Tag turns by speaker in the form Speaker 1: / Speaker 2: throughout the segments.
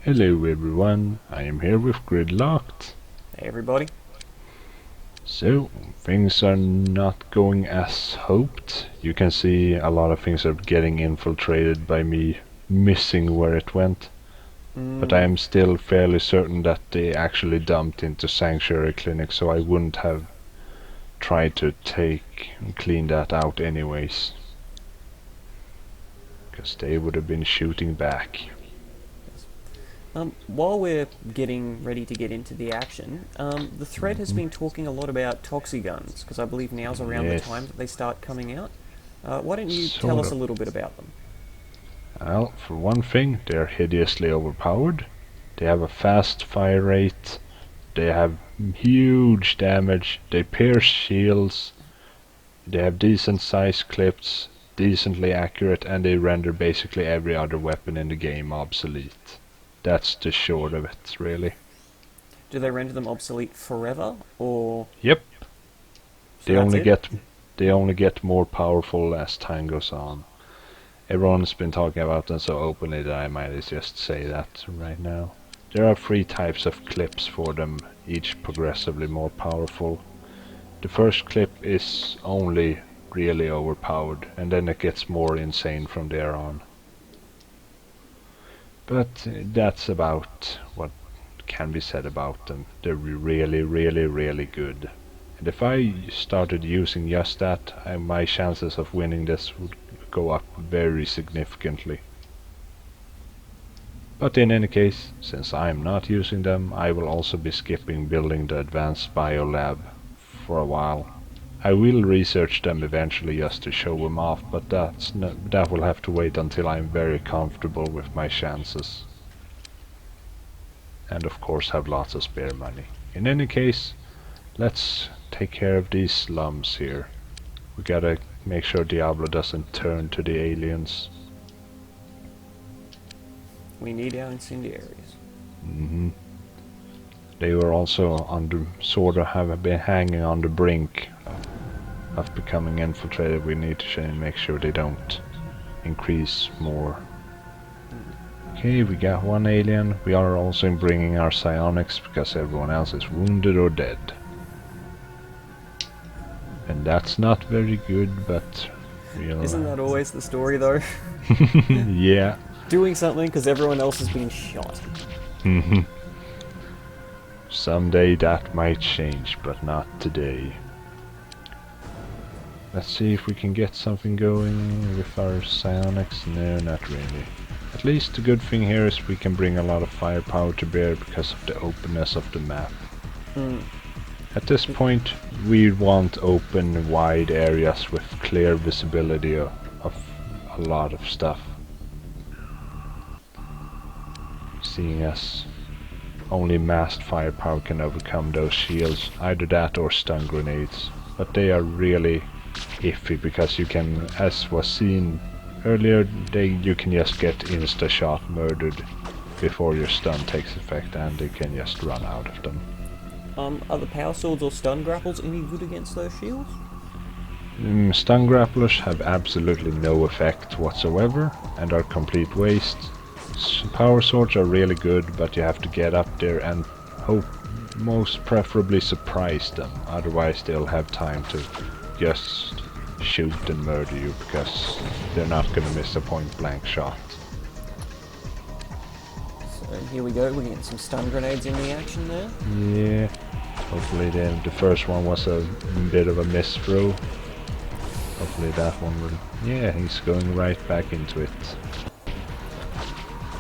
Speaker 1: Hello everyone, I am here with Gridlocked.
Speaker 2: Hey everybody.
Speaker 1: So, things are not going as hoped. You can see a lot of things are getting infiltrated by me missing where it went. But I am still fairly certain that they actually dumped into Sanctuary Clinic, so I wouldn't have tried to clean that out anyways. Because they would have been shooting back.
Speaker 2: While we're getting ready to get into the action, the thread has been talking a lot about Toxiguns, because I believe now's around the time that they start coming out. Why don't you tell us a little bit about them?
Speaker 1: Well, for one thing, they're hideously overpowered. They have a fast fire rate. They have huge damage. They pierce shields. They have decent size clips, decently accurate, and they render basically every other weapon in the game obsolete. That's the short of it, really.
Speaker 2: Do they render them obsolete forever, or...?
Speaker 1: Yep.
Speaker 2: So
Speaker 1: They only get more powerful as time goes on. Everyone's been talking about them so openly that I might just say that right now. There are 3 types of clips for them, each progressively more powerful. The first clip is only really overpowered, and then it gets more insane from there on. But that's about what can be said about them. They're really good. And if I started using just that, my chances of winning this would go up very significantly. But in any case, since I'm not using them, I will also be skipping building the advanced biolab for a while. I will research them eventually just to show them off, but that will have to wait until I'm very comfortable with my chances. And of course have lots of spare money. In any case, let's take care of these slums here. We gotta make sure Diablo doesn't turn to the aliens.
Speaker 2: We need our incendiaries.
Speaker 1: They were also have been hanging on the brink of becoming infiltrated. We need to make sure they don't increase more. Okay, we got one alien. We are also bringing our psionics because everyone else is wounded or dead. And that's not very good, but...
Speaker 2: Isn't that always the story though?
Speaker 1: Yeah.
Speaker 2: Doing something because everyone else has been shot.
Speaker 1: Someday that might change, but not today. Let's see if we can get something going with our psionics. No, not really. At least the good thing here is we can bring a lot of firepower to bear because of the openness of the map. At this point, we want open, wide areas with clear visibility of a lot of stuff. Seeing as only massed firepower can overcome those shields, either that or stun grenades. But they are really iffy because you can, as was seen earlier, you can just get insta-shot murdered before your stun takes effect, and they can just run out of them.
Speaker 2: Are the power swords or stun grapples any good against those shields?
Speaker 1: Stun grapplers have absolutely no effect whatsoever and are complete waste. Power swords are really good, but you have to get up there and hope, most preferably surprise them, otherwise they'll have time to just shoot and murder you because they're not gonna miss a point blank shot.
Speaker 2: So here we go, we're getting some stun grenades in the action there.
Speaker 1: Yeah, hopefully the first one was a bit of a miss throw. Hopefully that one will... Yeah, he's going right back into it.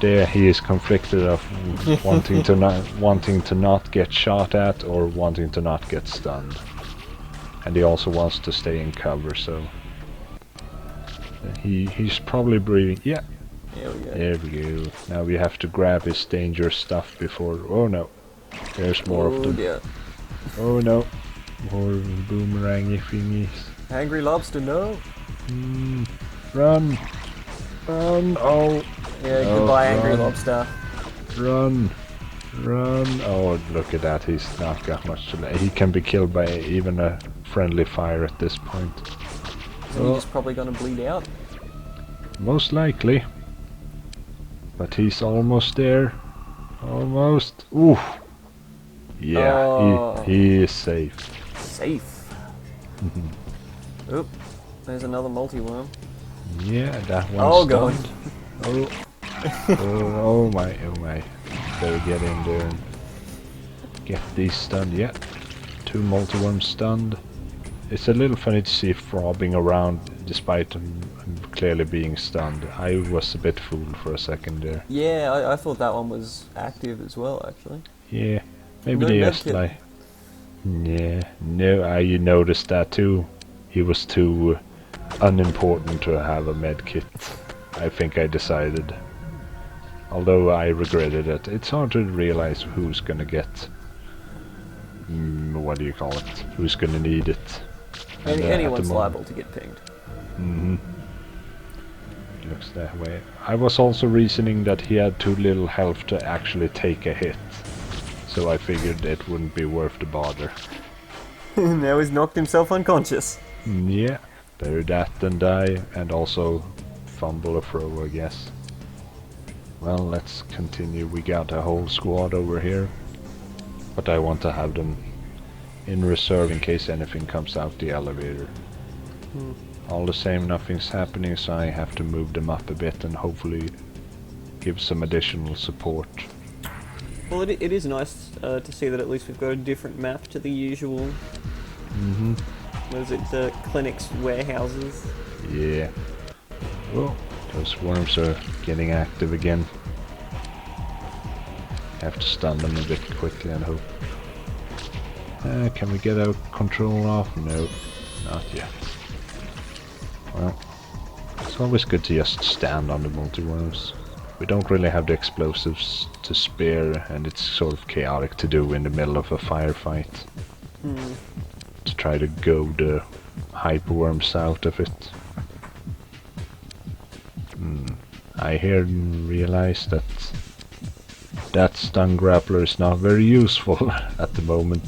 Speaker 1: There he is conflicted of wanting to not get shot at or wanting to not get stunned. And he also wants to stay in cover, so he's probably breathing. Yeah.
Speaker 2: There we go.
Speaker 1: There we go. Now we have to grab his dangerous stuff before... Oh no. There's more of them.
Speaker 2: Dear.
Speaker 1: Oh no. More boomerangy thingies.
Speaker 2: Angry lobster, no.
Speaker 1: Run. Run. Oh.
Speaker 2: Yeah, goodbye, angry lobster.
Speaker 1: Run. Run. Oh, look at that. He's not got much to lay. He can be killed by even a friendly fire at this point.
Speaker 2: So he's probably gonna bleed out.
Speaker 1: Most likely. But he's almost there. Almost. Ooh. Yeah,
Speaker 2: Oh.
Speaker 1: he is safe.
Speaker 2: Safe. Oop. There's another multi-worm.
Speaker 1: Yeah, that one's
Speaker 2: Oh, God.
Speaker 1: stunned. Oh. Oh my, oh my. Better get in there and get these stunned. Yeah. 2 multi-worms stunned. It's a little funny to see frobbing around despite him clearly being stunned. I was a bit fooled for a second there.
Speaker 2: Yeah, I thought that one was active as well, actually.
Speaker 1: Yeah. Maybe
Speaker 2: No
Speaker 1: they
Speaker 2: med
Speaker 1: just
Speaker 2: kit.
Speaker 1: like... Yeah. No, I noticed that too. He was too unimportant to have a med kit. I think I decided. Although I regretted it. It's hard to realize who's gonna get... what do you call it? Who's gonna need it. And,
Speaker 2: Anyone's liable to get pinged.
Speaker 1: Looks that way. I was also reasoning that he had too little health to actually take a hit. So I figured it wouldn't be worth the bother.
Speaker 2: Now he's knocked himself unconscious.
Speaker 1: Yeah, better that than die, and also fumble a throw, I guess. Well, let's continue. We got a whole squad over here, but I want to have them in reserve in case anything comes out the elevator. All the same, nothing's happening, so I have to move them up a bit and hopefully give some additional support.
Speaker 2: Well, it is nice to see that at least we've got a different map to the usual. What is it? The clinics, warehouses.
Speaker 1: Yeah. Well, those worms are getting active again. Have to stun them a bit quickly and hope. Can we get our control off? No, not yet. Well, it's always good to just stand on the multi-worms. We don't really have the explosives to spare, and it's sort of chaotic to do in the middle of a firefight. To try to goad the hyperworms out of it. I here realize that that stun grappler is not very useful at the moment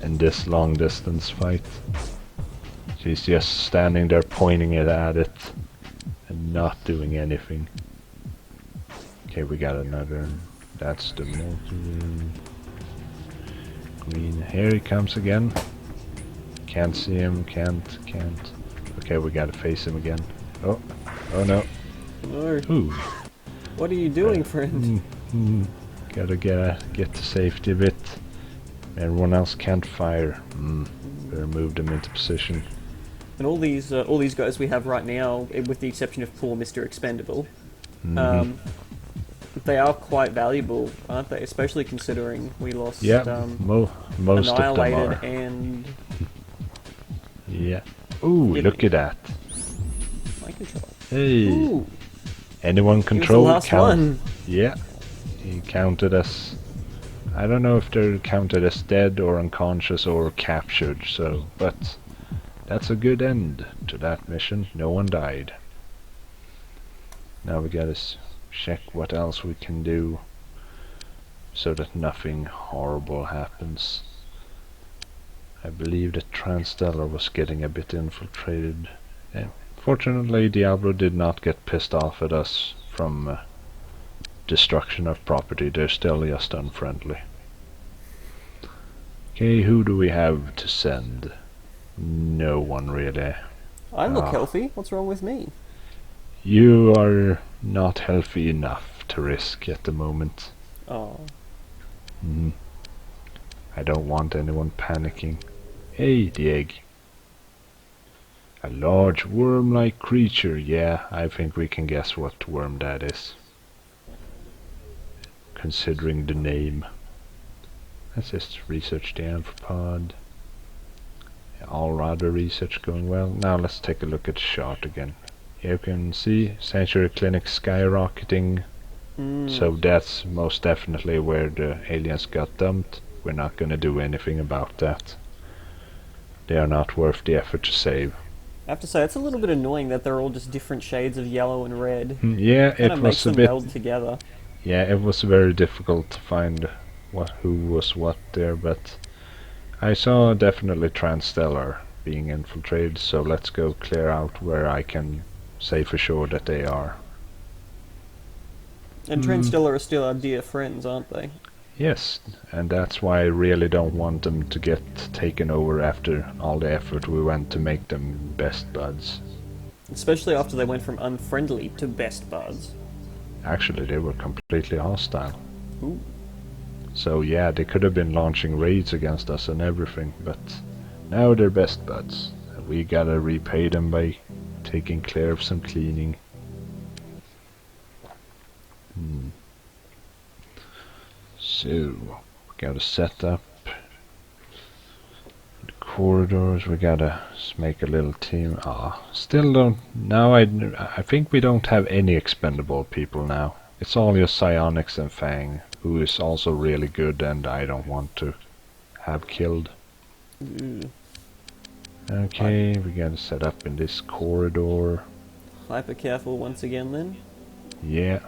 Speaker 1: in this long distance fight. She's just standing there pointing it at it and not doing anything. Okay, we got another. That's the green. Here he comes again. Can't see him, can't. Okay, we gotta face him again. Oh no.
Speaker 2: No.
Speaker 1: Ooh.
Speaker 2: What are you doing, friend?
Speaker 1: Gotta get to safety a bit. Everyone else can't fire. Better move them into position.
Speaker 2: And all these guys we have right now, with the exception of poor Mr. Expendable, they are quite valuable, aren't they? Especially considering we lost
Speaker 1: most of them
Speaker 2: Annihilated
Speaker 1: are.
Speaker 2: and...
Speaker 1: Yeah. Ooh,
Speaker 2: Yeah,
Speaker 1: look at that.
Speaker 2: My control.
Speaker 1: Hey.
Speaker 2: Ooh,
Speaker 1: Anyone
Speaker 2: he was the
Speaker 1: control
Speaker 2: last
Speaker 1: count?
Speaker 2: one.
Speaker 1: Yeah. He counted as... I don't know if they're counted as dead or unconscious or captured, so... But that's a good end to that mission. No one died. Now we gotta check what else we can do so that nothing horrible happens. I believe that Transstellar was getting a bit infiltrated. Fortunately, Diablo did not get pissed off at us from destruction of property. They're still just unfriendly. Okay, who do we have to send? No one really.
Speaker 2: I look healthy. What's wrong with me?
Speaker 1: You are not healthy enough to risk at the moment.
Speaker 2: Oh.
Speaker 1: I don't want anyone panicking. Hey, the egg. A large worm-like creature. Yeah, I think we can guess what worm that is. Considering the name. Let's just research the amphipod. All rather research going well. Now let's take a look at the chart again. Here you can see Sanctuary Clinic skyrocketing. So that's most definitely where the aliens got dumped. We're not gonna do anything about that. They are not worth the effort to save.
Speaker 2: I have to say, it's a little bit annoying that they're all just different shades of yellow and red.
Speaker 1: Yeah, it
Speaker 2: makes
Speaker 1: was a
Speaker 2: them
Speaker 1: bit...
Speaker 2: meld together.
Speaker 1: Yeah, it was very difficult to find who was what there, but I saw definitely Transstellar being infiltrated, so let's go clear out where I can say for sure that they are.
Speaker 2: And Transstellar are still our dear friends, aren't they?
Speaker 1: Yes, and that's why I really don't want them to get taken over after all the effort we went to make them best buds.
Speaker 2: Especially after they went from unfriendly to best buds.
Speaker 1: Actually, they were completely hostile.
Speaker 2: Ooh.
Speaker 1: So yeah, they could have been launching raids against us and everything, but now they're best buds. And we gotta repay them by taking care of some cleaning. So, we gotta set up the corridors, we gotta make a little team. Still don't, now I think we don't have any expendable people now. It's all your Psionics and Fang, who is also really good and I don't want to have killed. Okay, we gotta set up in this corridor.
Speaker 2: Hyper careful once again then.
Speaker 1: Yeah.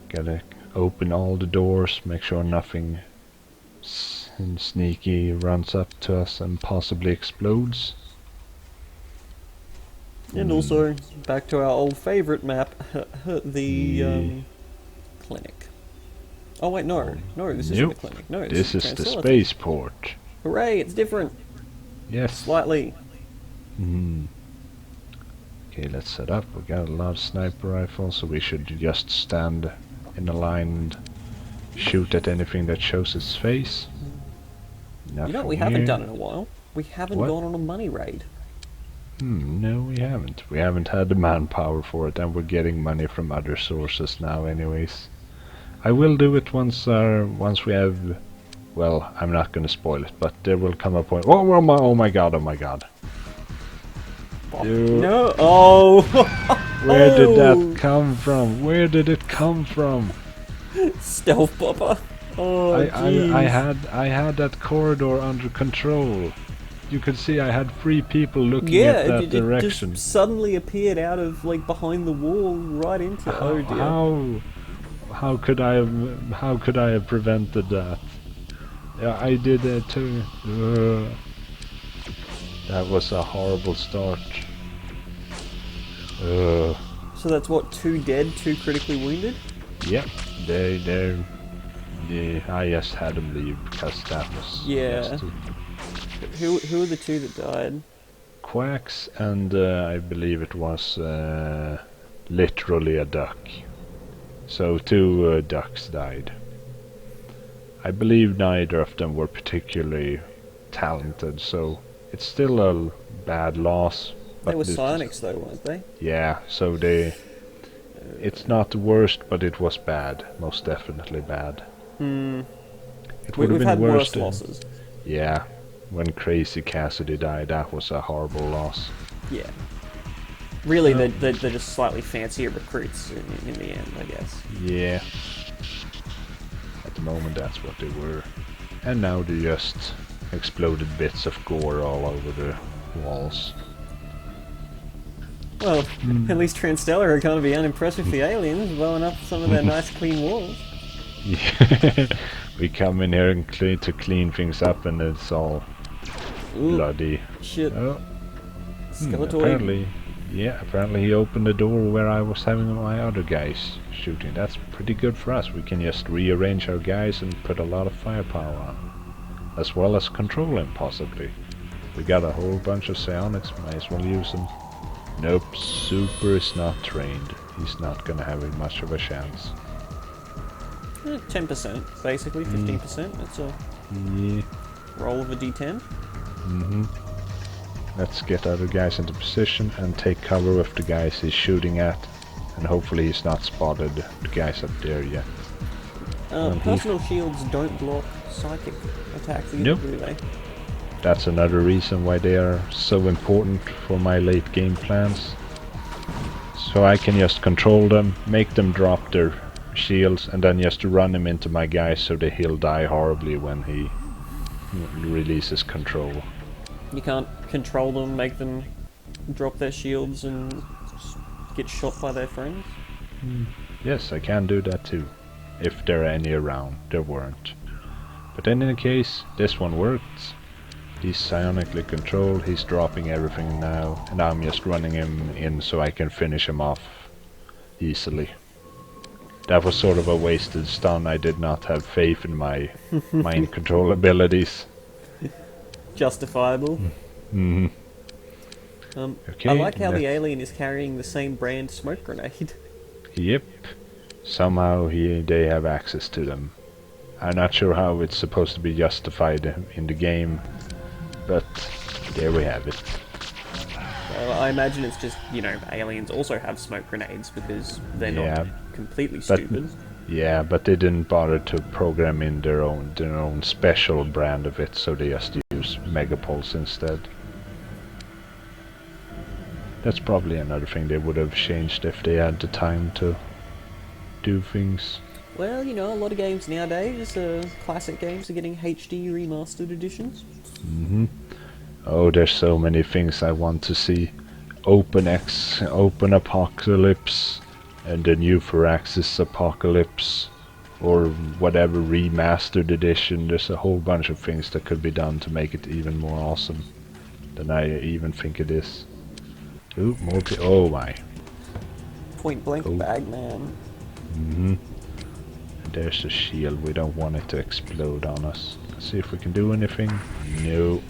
Speaker 1: Gotta open all the doors, make sure nothing sneaky runs up to us and possibly explodes.
Speaker 2: And also, back to our old favourite map, the clinic. Oh wait, no, this isn't the clinic. No,
Speaker 1: this is the spaceport.
Speaker 2: Hooray, it's different.
Speaker 1: Yes.
Speaker 2: Slightly.
Speaker 1: Okay, let's set up. We got a lot of sniper rifles, so we should just stand in a line and shoot at anything that shows its face.
Speaker 2: You know what we haven't done in a while? We haven't gone on a money raid.
Speaker 1: No, we haven't. We haven't had the manpower for it, and we're getting money from other sources now anyways. I will do it once we have... Well, I'm not gonna spoil it, but there will come a point... Oh my god, oh my god.
Speaker 2: No! Oh!
Speaker 1: Where did that come from? Where did it come from?
Speaker 2: Stealth popper. Oh,
Speaker 1: I had that corridor under control. You could see I had 3 people looking at that direction.
Speaker 2: It just suddenly appeared out of like behind the wall, right into. Oh dear.
Speaker 1: How could I have prevented that? Yeah, I did that too. That was a horrible start.
Speaker 2: So that's what, 2 dead, 2 critically wounded?
Speaker 1: Yep, I just had them leave because that was...
Speaker 2: Yeah. Who are the 2 that died?
Speaker 1: Quacks and I believe it was literally a duck. So 2 ducks died. I believe neither of them were particularly talented, so it's still a bad loss.
Speaker 2: They were psionics though, weren't they?
Speaker 1: Yeah, so it's not the worst, but it was bad. Most definitely bad. It would have been
Speaker 2: had
Speaker 1: worse
Speaker 2: losses.
Speaker 1: Yeah, when Crazy Cassidy died, that was a horrible loss.
Speaker 2: Yeah. Really, they're just slightly fancier recruits in the end, I guess.
Speaker 1: Yeah. At the moment, that's what they were. And now they just exploded bits of gore all over the walls.
Speaker 2: Well, at least Transstellar are going to be unimpressed with the aliens blowing up some of their nice clean walls.
Speaker 1: Yeah. We come in here and clean things up and it's all bloody.
Speaker 2: Shit.
Speaker 1: Oh.
Speaker 2: Skeletor.
Speaker 1: Apparently he opened the door where I was having my other guys shooting. That's pretty good for us. We can just rearrange our guys and put a lot of firepower on. As well as control him, possibly. We got a whole bunch of psionics, might as well use them. Nope, Super is not trained. He's not gonna have much of a chance.
Speaker 2: 10%, basically, 15%. That's a roll of a d10.
Speaker 1: Let's get other guys into position and take cover with the guys he's shooting at. And hopefully he's not spotted the guys up there yet.
Speaker 2: Personal shields don't block psychic attacks either,
Speaker 1: nope.
Speaker 2: do they?
Speaker 1: That's another reason why they are so important for my late game plans. So I can just control them, make them drop their shields, and then just run him into my guys so that he'll die horribly when he releases control.
Speaker 2: You can't control them, make them drop their shields and get shot by their friends?
Speaker 1: Yes, I can do that too. If there are any around. There weren't. But in any case, this one worked. He's psionically controlled, he's dropping everything now, and I'm just running him in so I can finish him off easily. that was sort of a wasted stun. I did not have faith in my mind control abilities.
Speaker 2: Justifiable.
Speaker 1: Hmm.
Speaker 2: I like how the alien is carrying the same brand smoke grenade.
Speaker 1: Yep. Somehow they have access to them. I'm not sure how it's supposed to be justified in the game, but there we have it.
Speaker 2: Well, I imagine it's just, aliens also have smoke grenades because they're not completely stupid.
Speaker 1: Yeah, but they didn't bother to program in their own special brand of it, so they just use Megapulse instead. That's probably another thing they would have changed if they had the time to do things.
Speaker 2: Well, a lot of games nowadays, classic games, are getting HD remastered editions.
Speaker 1: Mm-hmm. Oh, there's so many things I want to see. Open Apocalypse, and the new Firaxis Apocalypse, or whatever remastered edition. There's a whole bunch of things that could be done to make it even more awesome than I even think it is. Ooh, more oh my.
Speaker 2: Point blank Bagman.
Speaker 1: Mm-hmm. There's the shield. We don't want it to explode on us. Let's see if we can do anything. No.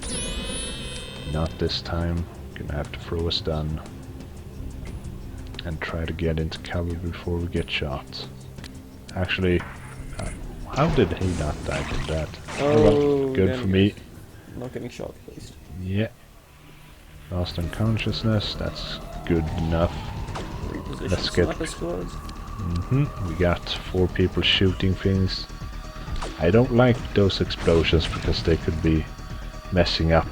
Speaker 1: Not this time. Gonna have to throw a stun. And try to get into cover before we get shot. Actually, how did he not die from that?
Speaker 2: Oh,
Speaker 1: well, good for me.
Speaker 2: Not getting shot, please.
Speaker 1: Yeah. Lost unconsciousness. That's good enough. Let's get... We got 4 people shooting things. I don't like those explosions because they could be messing up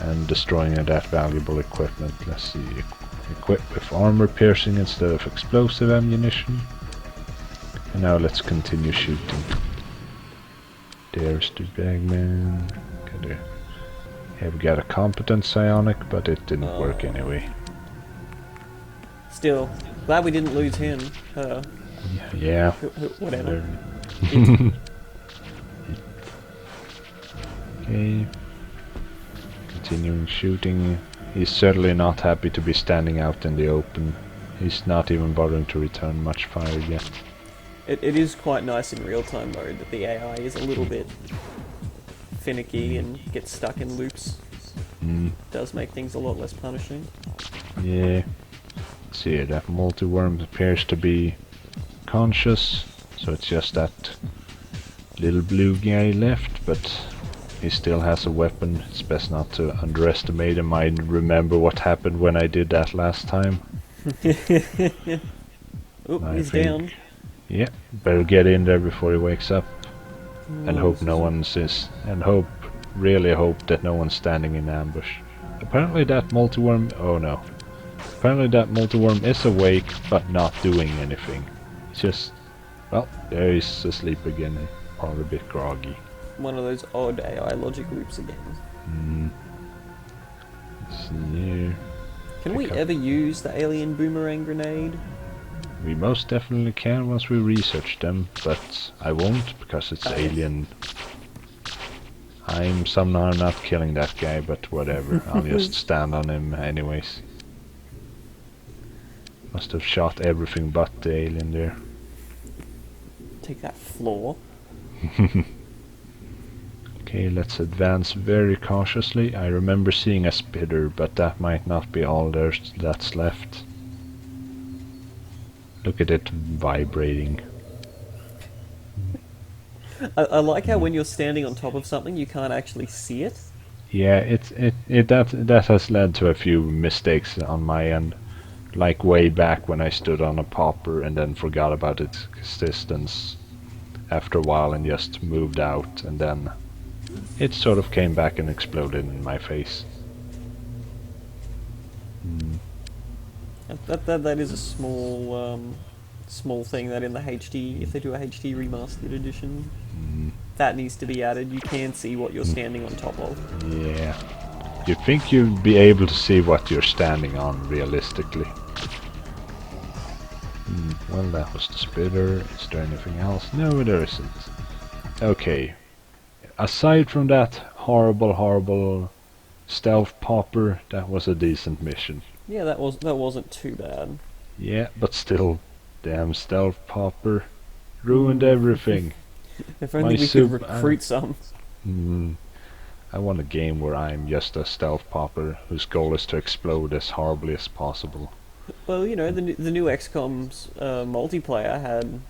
Speaker 1: and destroying that valuable equipment. Let's see. Equip with armor piercing instead of explosive ammunition. And now let's continue shooting. There's the Bagman. Yeah, we got a competent psionic, but it didn't work anyway.
Speaker 2: Still, glad we didn't lose him.
Speaker 1: Yeah.
Speaker 2: Whatever.
Speaker 1: Okay. Continuing shooting. He's certainly not happy to be standing out in the open. He's not even bothering to return much fire yet.
Speaker 2: It is quite nice in real-time mode that the AI is a little bit finicky and gets stuck in loops. Does make things a lot less punishing.
Speaker 1: Yeah. Let's see, that multi-worm appears to be conscious, so it's just that little blue guy left, but he still has a weapon. It's best not to underestimate him. I remember what happened when I did that last time.
Speaker 2: Oh, he's down.
Speaker 1: Yeah, better get in there before he wakes up. And hope no one's really hope that no one's standing in ambush. Apparently that multi-worm, oh no. Apparently that multi-worm is awake, but not doing anything. It's just, well, there he's asleep again, probably a bit groggy.
Speaker 2: One of those odd AI logic loops again.
Speaker 1: Let's see here.
Speaker 2: Can we ever use the alien boomerang grenade?
Speaker 1: We most definitely can once we research them, but I won't because it's alien. I'm somehow not killing that guy, but whatever. I'll just stand on him anyways. Must have shot everything but the alien there.
Speaker 2: Take that floor.
Speaker 1: Okay, let's advance very cautiously. I remember seeing a spitter, but that might not be all that's left. Look at it vibrating.
Speaker 2: I like how when you're standing on top of something, you can't actually see it.
Speaker 1: Yeah, that has led to a few mistakes on my end. Like way back when I stood on a popper and then forgot about its existence after a while and just moved out, and then it sort of came back and exploded in my face.
Speaker 2: That is a small thing that in the HD, if they do a HD remastered edition, that needs to be added. You can see what you're standing on top of.
Speaker 1: Yeah. You'd think you'd be able to see what you're standing on realistically. Well, that was the spitter. Is there anything else? No, there isn't. Okay. Aside from that horrible stealth popper, that was a decent mission.
Speaker 2: Yeah, that wasn't too bad.
Speaker 1: Yeah, but still, damn stealth popper. Ruined everything.
Speaker 2: If only
Speaker 1: My
Speaker 2: we
Speaker 1: soup-
Speaker 2: could recruit some.
Speaker 1: I want a game where I'm just a stealth popper whose goal is to explode as horribly as possible.
Speaker 2: Well, you know, the new XCOM's multiplayer had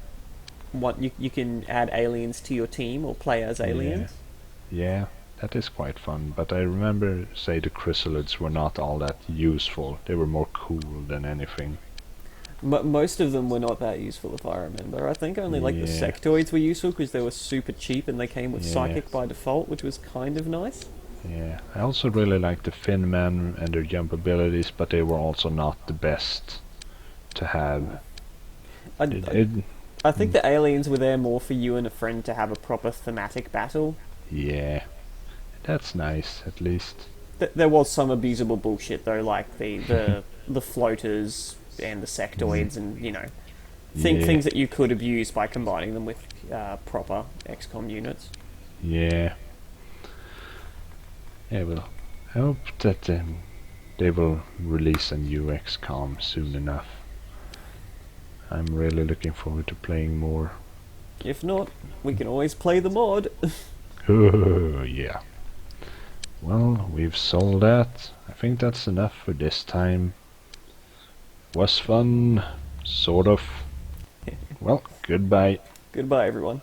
Speaker 2: you can add aliens to your team or play as aliens.
Speaker 1: Yeah, that is quite fun, but I remember, say, the chrysalids were not all that useful. They were more cool than anything.
Speaker 2: Most of them were not that useful, if I remember. I think only like the
Speaker 1: Yeah.
Speaker 2: sectoids were useful because they were super cheap and they came with
Speaker 1: Yeah.
Speaker 2: psychic by default, which was kind of nice.
Speaker 1: Yeah, I also really liked the Fin Men and their jump abilities, but they were also not the best to have.
Speaker 2: I,
Speaker 1: It,
Speaker 2: I,
Speaker 1: it,
Speaker 2: I think the aliens were there more for you and a friend to have a proper thematic battle.
Speaker 1: yeah, that's nice, at least.
Speaker 2: There was some abusable bullshit though, like the floaters and the sectoids, and you know,
Speaker 1: Yeah.
Speaker 2: things that you could abuse by combining them with proper XCOM units.
Speaker 1: Yeah. Yeah, well, I hope that they will release a new XCOM soon enough. I'm really looking forward to playing more.
Speaker 2: If not, we can always play the mod.
Speaker 1: Yeah. Well, we've solved that. I think that's enough for this time. Was fun, sort of. Well, goodbye.
Speaker 2: Goodbye, everyone.